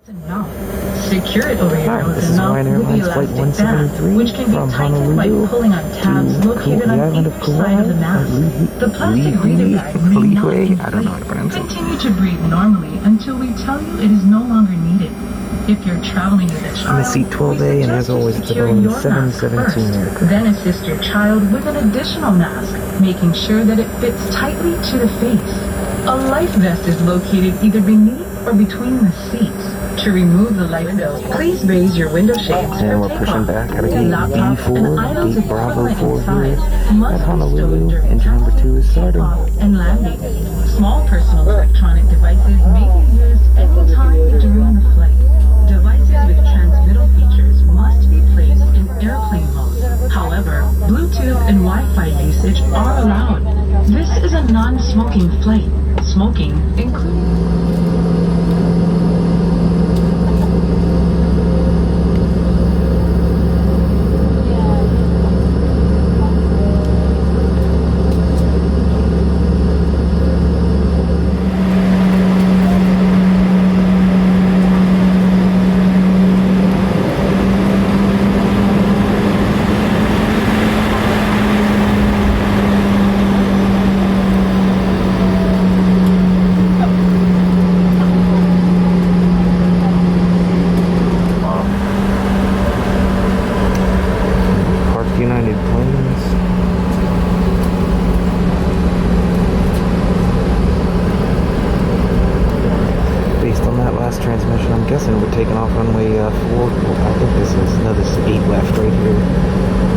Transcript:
enough. Secure it over your Hi, nose this is enough Hawaiian with the Airlines Flight elastic band, 173 which can be from tightened by Honolulu pulling on tabs to located the on island each of side of the mask. The plastic breather bag may not Lihue. inflate. I don't know how to pronounce it. Continue to breathe normally until we tell you it is no longer needed. If you're traveling with a child, I'm in seat 12A, and as always, it's a Boeing 717 aircraft. Then assist your child with an additional mask, making sure that it fits tightly to the face. A life vest is located either beneath or between the seats. To remove the life vest, please raise your window shades And we're pushing back out of gate B4, gate Bravo 4 here at Honolulu. Engine number 2 is starting. And landing. Small personal electronic devices may be used any time during the flight. Devices with transmittal features must be placed in airplane mode. However, Bluetooth and Wi-Fi usage are allowed. This is a non-smoking flight. Smoking includes... United planes. Based on that last transmission, I'm guessing we're taking off runway 4. I think this is another 8 left right here.